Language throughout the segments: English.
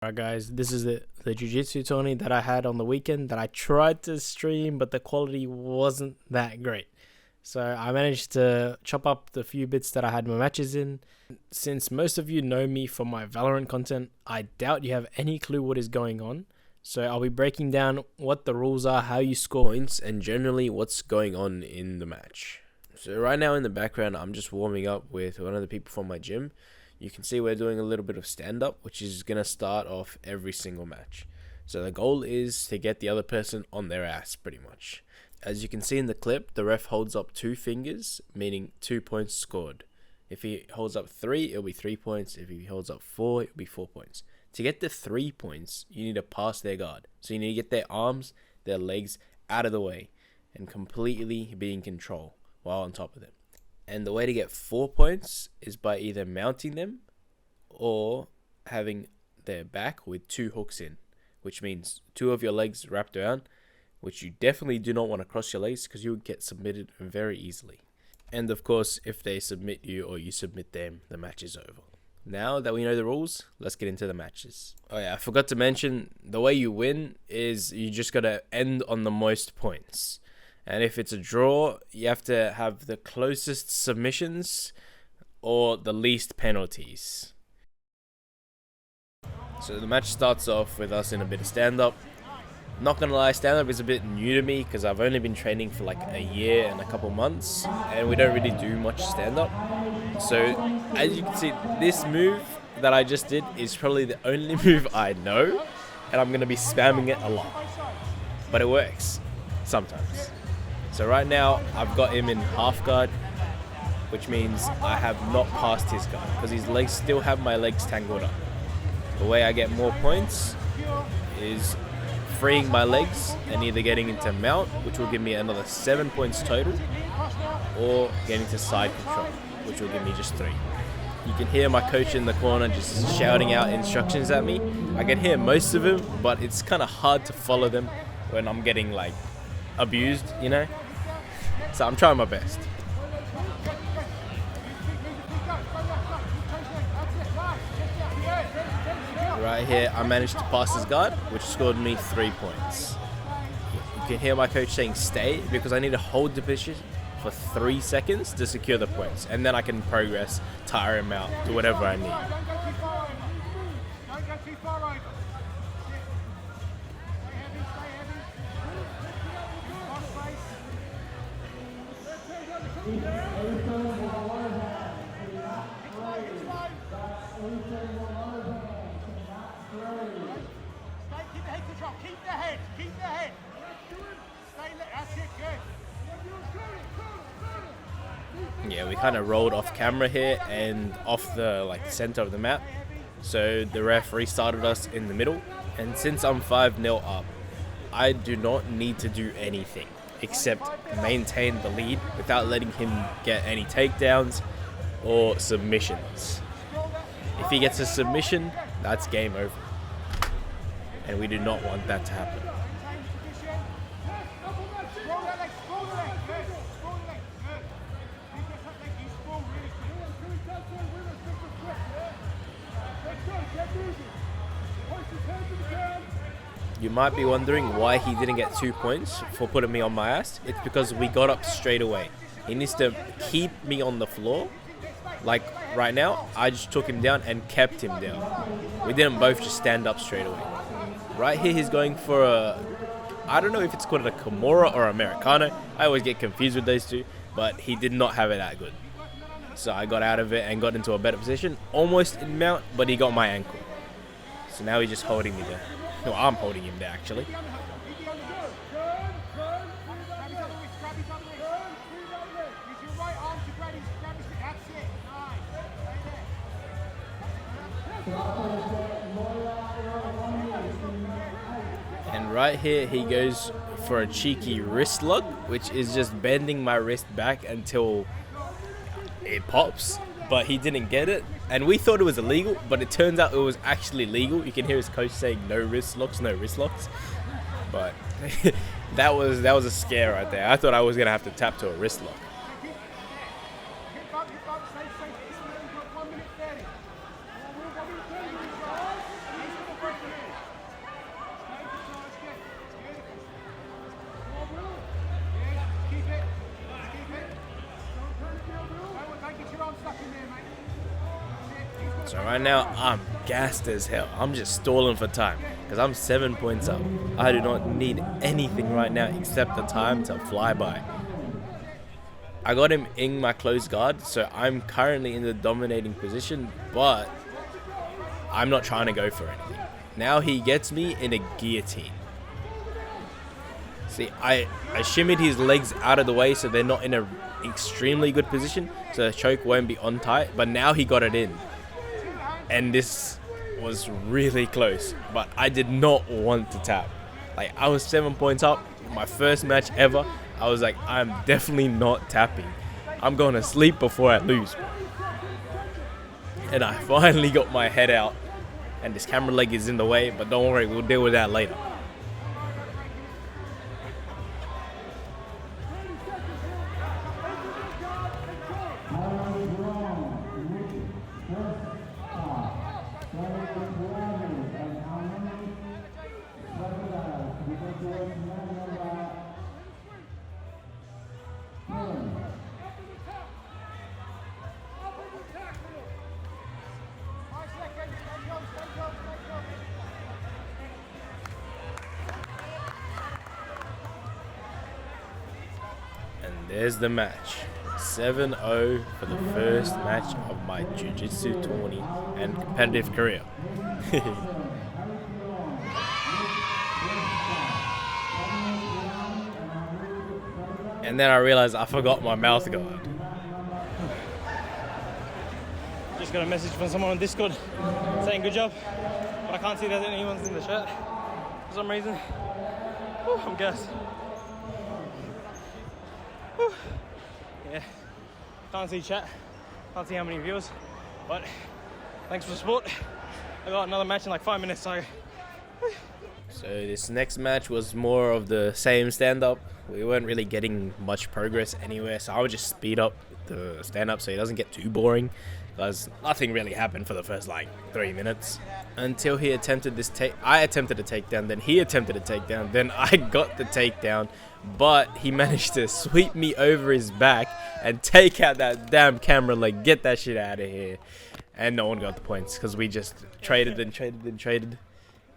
Alright guys, this is the jiu-jitsu tourney that I had on the weekend that I tried to stream, but the quality wasn't that great. So I managed to chop up the few bits that I had my matches in. Since most of you know me from my Valorant content, I doubt you have any clue what is going on. So I'll be breaking down what the rules are, how you score points, and generally what's going on in the match. So right now in the background, I'm just warming up with one of the people from my gym. You can see we're doing a little bit of stand-up, which is going to start off every single match. So the goal is to get the other person on their ass, pretty much. As you can see in the clip, the ref holds up 2 fingers, meaning 2 points scored. If he holds up 3, it'll be 3 points. If he holds up 4, it'll be 4 points. To get the 3 points, you need to pass their guard. So you need to get their arms, their legs out of the way, and completely be in control while on top of them. And the way to get 4 points is by either mounting them or having their back with 2 hooks in, which means 2 of your legs wrapped around, which you definitely do not want to cross your legs because you would get submitted very easily. And of course, if they submit you or you submit them, the match is over. Now that we know the rules, let's get into the matches. Oh yeah, I forgot to mention, the way you win is you just got to end on the most points. And if it's a draw, you have to have the closest submissions or the least penalties. So the match starts off with us in a bit of stand-up. Not gonna lie, stand-up is a bit new to me because I've only been training for like a year and a couple months, and we don't really do much stand-up. So as you can see, this move that I just did is probably the only move I know, and I'm gonna be spamming it a lot. But it works sometimes. So right now, I've got him in half guard, which means I have not passed his guard because his legs still have my legs tangled up. The way I get more points is freeing my legs and either getting into mount, which will give me another 7 points total, or getting to side control, which will give me just 3. You can hear my coach in the corner just shouting out instructions at me. I can hear most of them, but it's kind of hard to follow them when I'm getting like abused, you know? So I'm trying my best. Right here, I managed to pass his guard, which scored me 3 points. You can hear my coach saying stay because I need to hold the position for 3 seconds to secure the points, and then I can progress, tire him out, do whatever I need. Keep the head. That's it, good. Yeah, we kind of rolled off camera here and off the center of the map. So the ref restarted us in the middle. And since I'm 5-0 up, I do not need to do anything except maintain the lead without letting him get any takedowns or submissions. If he gets a submission, that's game over. And we do not want that to happen. You might be wondering why he didn't get 2 points for putting me on my ass. It's because we got up straight away. He needs to keep me on the floor. Like right now, I just took him down and kept him down. We didn't both just stand up straight away. Right here, he's going for I don't know if it's called a Kimura or Americano. I always get confused with those two, but he did not have it that good. So I got out of it and got into a better position, almost in mount, but he got my ankle. So now he's just holding me there. No, I'm holding him there actually. And right here, he goes for a cheeky wrist lock, which is just bending my wrist back until it pops. But he didn't get it. And we thought it was illegal, but it turns out it was actually legal. You can hear his coach saying no wrist locks, no wrist locks. But that was a scare right there. I thought I was going to have to tap to a wrist lock. Right now, I'm gassed as hell. I'm just stalling for time because I'm 7 points up. I do not need anything right now except the time to fly by. I got him in my closed guard, so I'm currently in the dominating position, but I'm not trying to go for anything. Now he gets me in a guillotine. See, I shimmied his legs out of the way so they're not in a extremely good position, so the choke won't be on tight, but now he got it in. And this was really close, but I did not want to tap. Like, I was 7 points up, my first match ever. I was like, I'm definitely not tapping. I'm going to sleep before I lose. And I finally got my head out, and this camera leg is in the way, but don't worry, we'll deal with that later. There's the match. 7-0 for the first match of my Jiu-Jitsu tourney and competitive career. And then I realized I forgot my mouth guard. Just got a message from someone on Discord saying good job, but I can't see there's anyone's in the chat for some reason. Whew, I'm gassed. Whew. Yeah, can't see chat, can't see how many viewers, but thanks for the support. I got another match in like 5 minutes, so. So this next match was more of the same stand-up. We weren't really getting much progress anywhere, so I would just speed up the stand-up so it doesn't get too boring, because nothing really happened for the first like 3 minutes until he attempted this I attempted a takedown, then he attempted a takedown, then I got the takedown, but he managed to sweep me over his back and take out that damn camera leg. Get that shit out of here. And no one got the points because we just traded and traded and traded,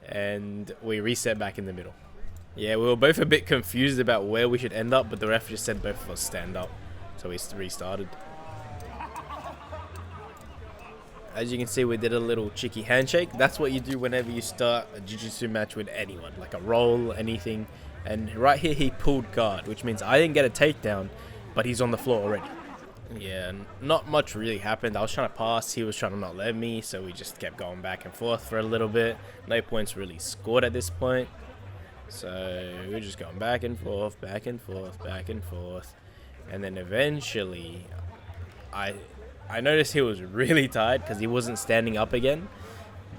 and we reset back in the middle. Yeah, we were both a bit confused about where we should end up, but the ref just said both of us stand up, so we restarted. As you can see, we did a little cheeky handshake. That's what you do whenever you start a jiu-jitsu match with anyone, like a roll, anything. And right here, he pulled guard, which means I didn't get a takedown, but he's on the floor already. Yeah, not much really happened. I was trying to pass, he was trying to not let me, so we just kept going back and forth for a little bit. No points really scored at this point. So we were just going back and forth, back and forth, back and forth. And then eventually, I noticed he was really tired because he wasn't standing up again,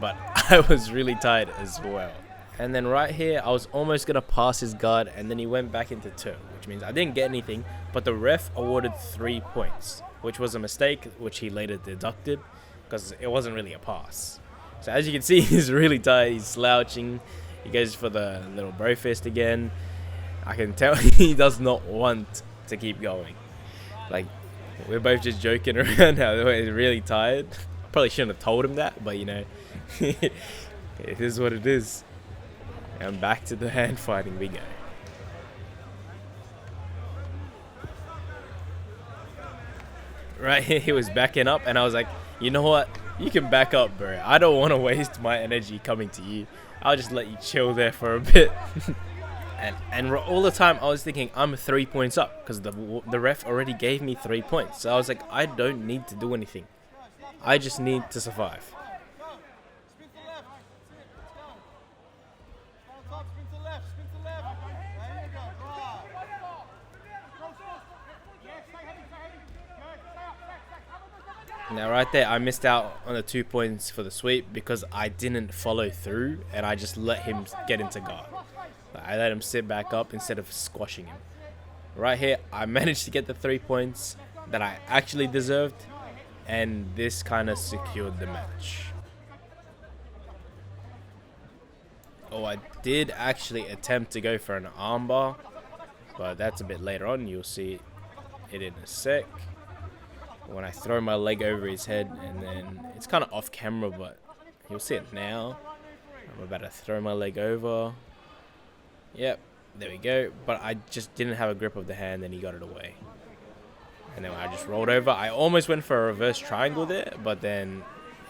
but I was really tired as well. And then right here, I was almost going to pass his guard, and then he went back into turn, which means I didn't get anything, but the ref awarded 3 points, which was a mistake, which he later deducted because it wasn't really a pass. So as you can see, he's really tired, he's slouching, he goes for the little bro fist again. I can tell he does not want to keep going. Like, we're both just joking around how he's really tired. Probably shouldn't have told him that, but you know, it is what it is. And back to the hand fighting we go. Right here, he was backing up, and I was like, you know what? You can back up, bro. I don't want to waste my energy coming to you. I'll just let you chill there for a bit. And all the time I was thinking I'm 3 points up because the ref already gave me 3 points. So I was like, I don't need to do anything. I just need to survive. Spin to left. Let's go. Spin to left. Spin to left. There you go. Right. Yeah, stay heavy. Good. Stay up. Now right there, I missed out on the 2 points for the sweep because I didn't follow through and I just let him get into guard. I let him sit back up instead of squashing him. Right here, I managed to get the 3 points that I actually deserved, and this kind of secured the match. Oh, I did actually attempt to go for an armbar, but that's a bit later on. You'll see it in a sec. when I throw my leg over his head, and then it's kind of off camera, but you'll see it now. I'm about to throw my leg over. Yep, there we go. But I just didn't have a grip of the hand, and he got it away. And then I just rolled over. I almost went for a reverse triangle there, but then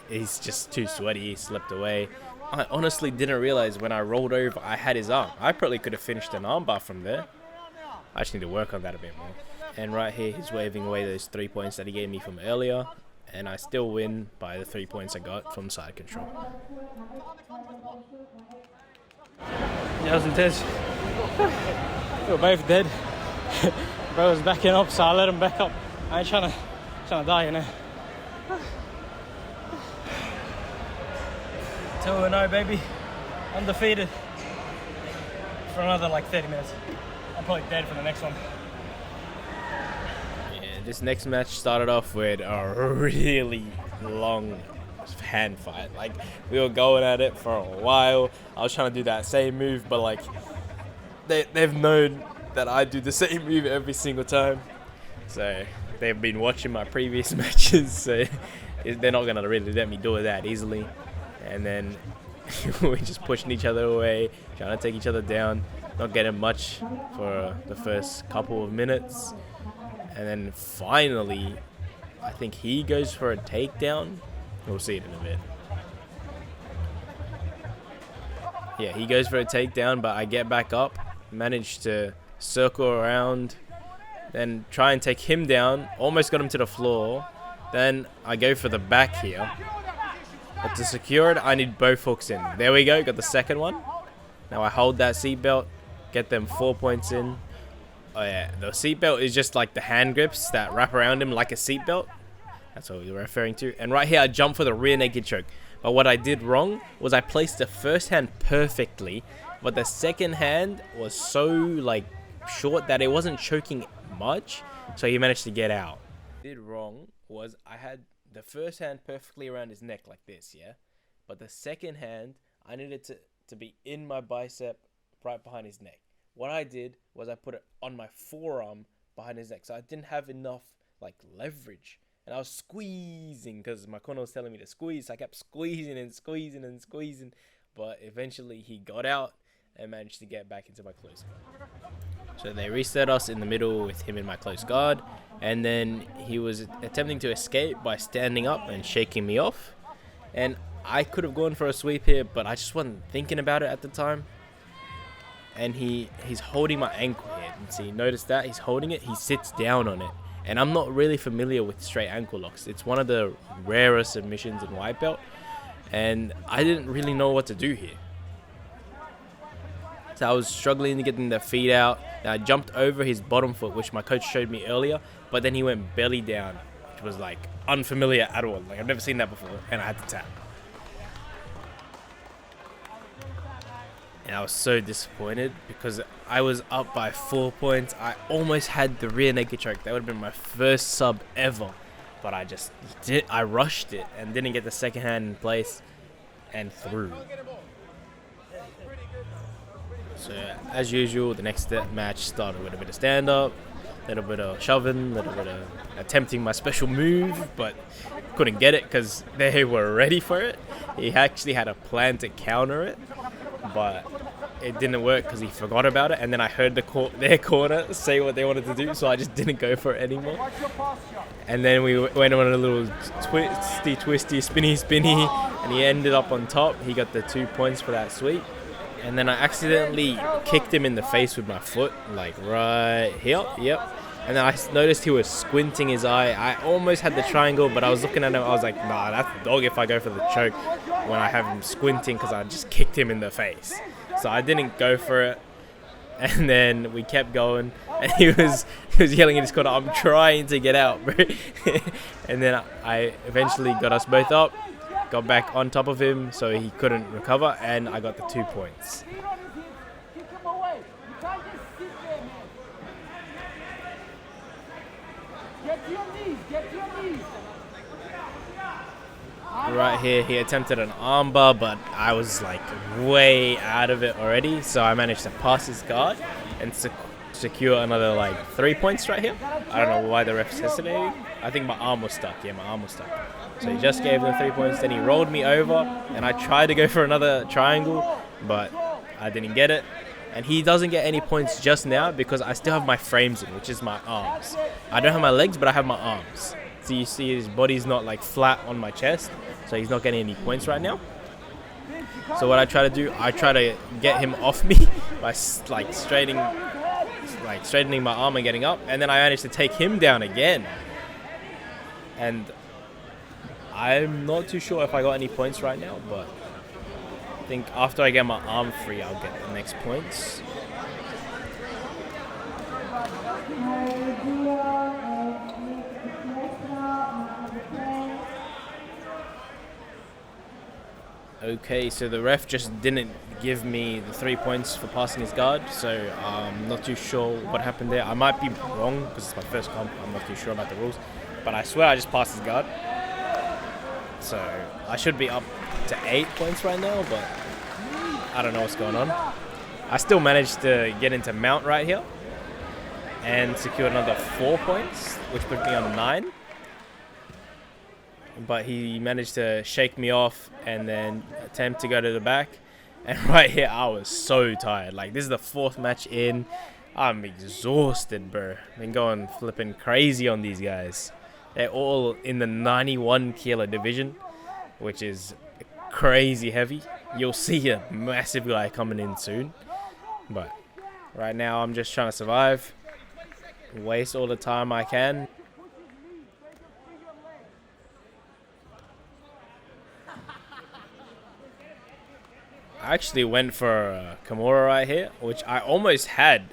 he's just too sweaty. He slipped away. I honestly didn't realize when I rolled over, I had his arm. I probably could have finished an armbar from there. I just need to work on that a bit more. And right here, he's waving away those 3 points that he gave me from earlier. And I still win by the 3 points I got from side control. Yeah, that was intense. We were both dead. Bro was backing up, so I let him back up. I ain't trying to die, you know. 2-0, baby. Undefeated. For another like 30 minutes. I'm probably dead for the next one. Yeah, this next match started off with a really long hand fight. Like, we were going at it for a while. I was trying to do that same move, but like they've known that I do the same move every single time. So they've been watching my previous matches, so they're not gonna really let me do it that easily. And then we're just pushing each other away, trying to take each other down, not getting much for the first couple of minutes. And then finally, I think he goes for a takedown. We'll see it in a bit. Yeah, he goes for a takedown, but I get back up, manage to circle around, then try and take him down, almost got him to the floor. Then I go for the back here. But to secure it, I need both hooks in. There we go, got the second one. Now I hold that seatbelt, get them 4 points in. Oh yeah, the seatbelt is just like the hand grips that wrap around him like a seatbelt. That's what we were referring to. And right here, I jumped for the rear naked choke. But what I did wrong was I placed the first hand perfectly, but the second hand was so like short that it wasn't choking much, so he managed to get out. What I did wrong was I had the first hand perfectly around his neck like this, yeah? But the second hand, I needed to be in my bicep right behind his neck. What I did was I put it on my forearm behind his neck, so I didn't have enough like leverage. And I was squeezing because my corner was telling me to squeeze. So I kept squeezing and squeezing and squeezing. But eventually he got out and managed to get back into my close guard. So they reset us in the middle with him in my close guard. And then he was attempting to escape by standing up and shaking me off. And I could have gone for a sweep here, but I just wasn't thinking about it at the time. And he's holding my ankle here. And see, notice that? He's holding it. He sits down on it. And I'm not really familiar with straight ankle locks. It's one of the rarer submissions in white belt. And I didn't really know what to do here. So I was struggling to get the feet out. And I jumped over his bottom foot, which my coach showed me earlier. But then he went belly down, which was like unfamiliar at all. Like I've never seen that before. And I had to tap. And I was so disappointed because I was up by 4 points. I almost had the rear naked choke. That would have been my first sub ever. But I rushed it and didn't get the second hand in place and threw. So as usual, the next match started with a bit of stand up, a little bit of shoving, a little bit of attempting my special move, but couldn't get it because they were ready for it. He actually had a plan to counter it, but it didn't work because he forgot about it. And then I heard their corner say what they wanted to do, so I just didn't go for it anymore. And then we went on a little twisty, spinny, and he ended up on top. He got the 2 points for that sweep. And then I accidentally kicked him in the face with my foot, like right here. Yep. And then I noticed he was squinting his eye. I almost had the triangle, but I was looking at him. I was like, nah, that's the dog if I go for the choke when I have him squinting because I just kicked him in the face. So I didn't go for it. And then we kept going. And he was yelling at his corner, I'm trying to get out, bro. And then I eventually got us both up, got back on top of him so he couldn't recover, and I got the 2 points. Right here, he attempted an armbar, but I was like way out of it already, so I managed to pass his guard and secure another like 3 points right here. I don't know why the ref's hesitating. I think my arm was stuck. Yeah, my arm was stuck. So he just gave them 3 points. Then he rolled me over, and I tried to go for another triangle, but I didn't get it. And he doesn't get any points just now because I still have my frames in, which is my arms. I don't have my legs, but I have my arms. So you see his body's not like flat on my chest, so he's not getting any points right now. So what I try to do, I try to get him off me by like straightening my arm and getting up, and then I managed to take him down again. And I'm not too sure if I got any points right now, but I think after I get my arm free, I'll get the next points. Okay, so the ref just didn't give me the 3 points for passing his guard, so I'm not too sure what happened there. I might be wrong because it's my first comp. I'm not too sure about the rules, but I swear I just passed his guard. So I should be up to 8 points right now, but I don't know what's going on. I still managed to get into mount right here and secure another 4 points, which put me on 9. But he managed to shake me off and then attempt to go to the back. And right here, I was so tired. Like, this is the 4th match in. I'm exhausted, bro. Been going flipping crazy on these guys. They're all in the 91 kilo division, which is crazy heavy. You'll see a massive guy coming in soon. But right now, I'm just trying to survive. Waste all the time I can. I actually went for Kimura right here, which I almost had,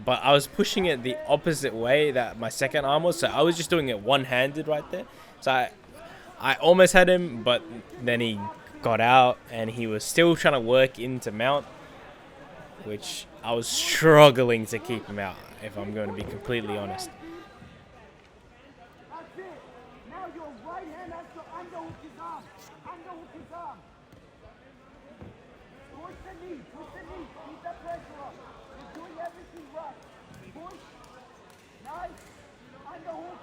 but I was pushing it the opposite way that my second arm was, so I was just doing it one-handed right there. So I almost had him, but then he got out, and he was still trying to work into mount, which I was struggling to keep him out, if I'm going to be completely honest. That's it. Now your right hand has to underhook his arm. Underhook his arm. Push the knee. Push the knee. Keep the pressure up. You're doing everything right. Push. Nice. Underhook.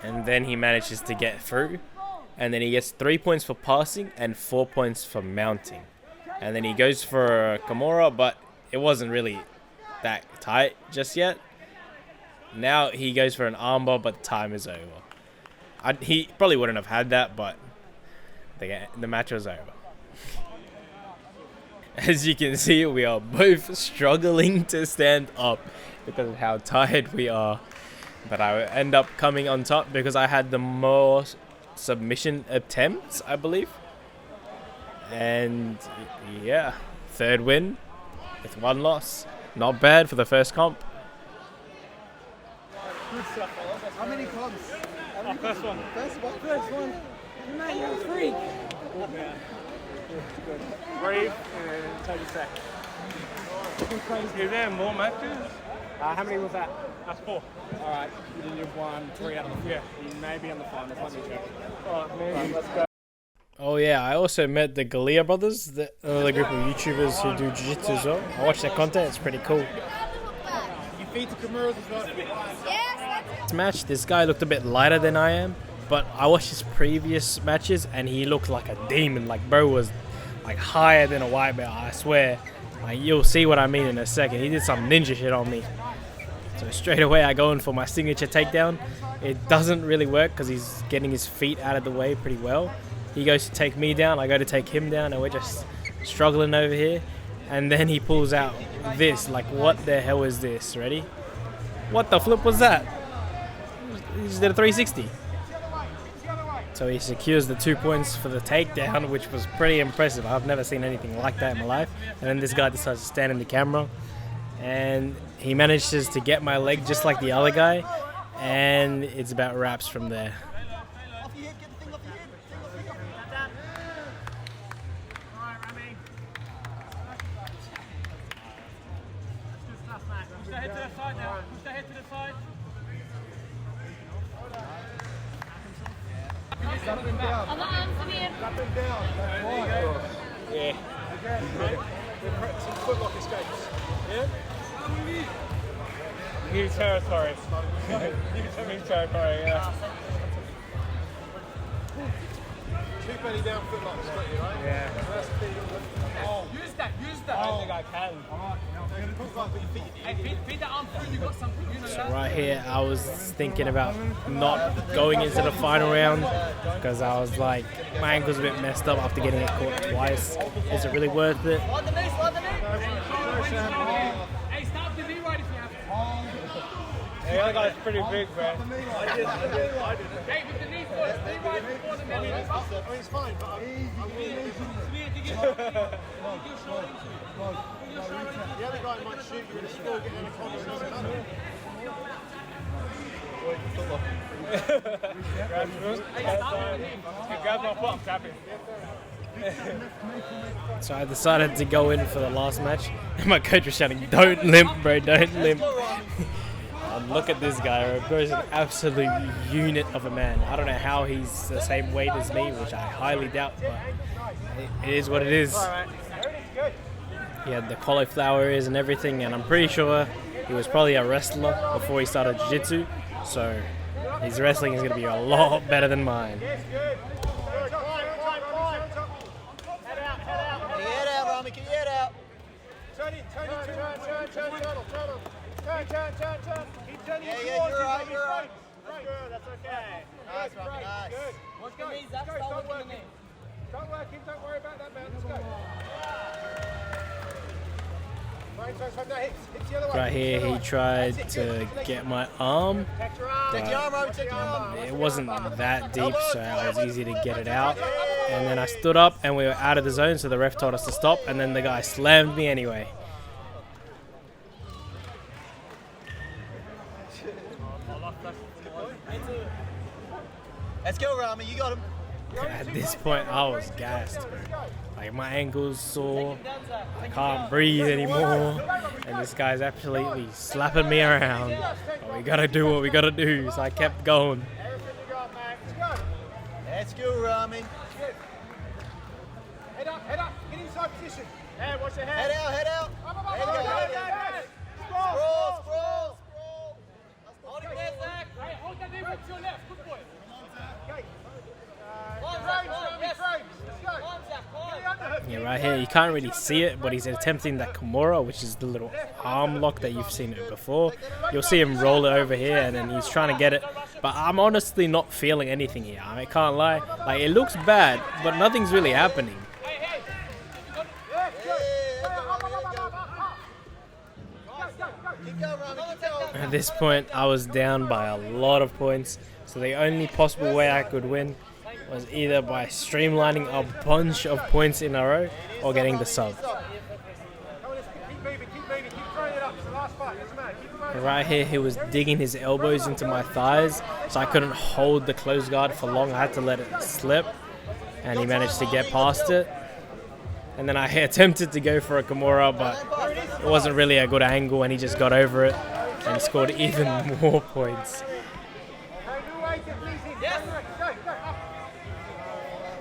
And then he manages to get through, and then he gets 3 points for passing and 4 points for mounting. And then he goes for Kimura, but it wasn't really that tight just yet. Now he goes for an armbar, but time is over. He probably wouldn't have had that, but the match was over. As you can see, we are both struggling to stand up because of how tired we are. But I end up coming on top because I had the more submission attempts, I believe. And yeah, 3rd win with 1 loss. Not bad for the first comp. Good stuff, fellas. How many comps? First one. First one. First one. Man, you're a freak. Breathe and take a sec. Is there more matches? How many was that? That's 4. All right, you've won 3 out of the 4. Yeah. You may be on the finals. Let me check. Alright, man. Let's go. Oh yeah, I also met the Galea brothers, another group of YouTubers who do jiu-jitsu as well. I watch their content, it's pretty cool. You feed the Kimuras as well. This match, this guy looked a bit lighter than I am, but I watched his previous matches and he looked like a demon. Like, bro was like higher than a white belt, I swear. Like, you'll see what I mean in a second. He did some ninja shit on me. So straight away I go in for my signature takedown. It doesn't really work because he's getting his feet out of the way pretty well. He goes to take me down, I go to take him down, and we're just struggling over here. And then he pulls out this, like, what the hell is this? Ready? What the flip was that? He just did a 360. So he secures the 2 points for the takedown, which was pretty impressive. I've never seen anything like that in my life. And then this guy decides to stand in the camera, and he manages to get my leg just like the other guy, and it's about wraps from there. Push the head to the side now. Push the head to the side. Up and down. Other arms come in. Up and down. That's right. Yeah. We're practicing footlock escapes. Yeah? New territory. New territory, yeah. Two belly down footlocks, got you, right? Yeah. Oh. Use that. I don't think I can. Hey, feed that arm through. You got something. You know So that. right here, I was thinking about not going into the final round because I was like, my ankle's a bit messed up after getting it caught twice. Is it really worth it? Hey, stop the knee right if you have to. The other guy's pretty big, man. Hey, with the knee first. Knee right before the knee. I mean, it's fine, but the other guy might shoot you and still get in a conversation. Grab my foot, I'm tapping. So I decided to go in for the last match, and my coach was shouting, "Don't limp, bro, don't limp." And look at this guy, bro. Bro's an absolute unit of a man. I don't know how he's the same weight as me, which I highly doubt, but it is what it is. He had the cauliflower ears and everything, and I'm pretty sure he was probably a wrestler before he started jiu-jitsu, so his wrestling is going to be a lot better than mine. Head out, Rami, get your head out. Turn. Keep turning it towards you, Rami. That's good, that's okay. Nice, Rami, nice. Good. Watch the knees, Zach. Start working the knee. Start working, don't worry about that, man. Let's go. Right here, he tried to get my arm, Take your arm, Rami, take your arm. it wasn't that deep, so it was easy to get it out. And then I stood up, and we were out of the zone, so the ref told us to stop, and then the guy slammed me anyway. Let's go, Rami, you got him. At this point, I was gassed, bro. Like, my ankle's sore, I can't breathe anymore, and this guy's absolutely slapping me around. But we gotta do what we gotta do, so I kept going. Everything you got, man. Let's go. Let's go, Rami. Head up. Get inside position. Hey, watch your Head out. There you go. Sprawl. Hold it there, Zach. Hey, hold that knee with your left. Good boy. Okay. Yeah, right here, you can't really see it, but he's attempting that Kimura, which is the little arm lock that you've seen it before. You'll see him roll it over here, and then he's trying to get it. But I'm honestly not feeling anything here. I can't lie. Like, it looks bad, but nothing's really happening. At this point, I was down by a lot of points, so the only possible way I could win was either by streamlining a bunch of points in a row or getting the sub. Right here, he was digging his elbows into my thighs, so I couldn't hold the close guard for long. I had to let it slip, and he managed to get past it. And then I attempted to go for a Kimura, but it wasn't really a good angle, and he just got over it and scored even more points.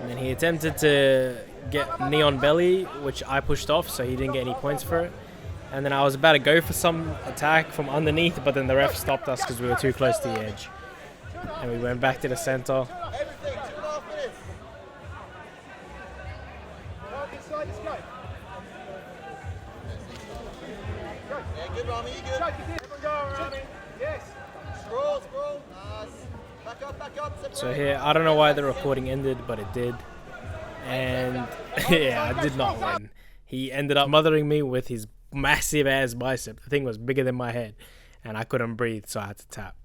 And then he attempted to get knee on belly, which I pushed off, so he didn't get any points for it. And then I was about to go for some attack from underneath, but then the ref stopped us because we were too close to the edge. And we went back to the center. Good, Rami, you good? Sprawl. Nice. Back up. So here, I don't know why the recording ended, but it did. And yeah, I did not win. He ended up mothering me with his massive ass bicep. The thing was bigger than my head, and I couldn't breathe, so I had to tap.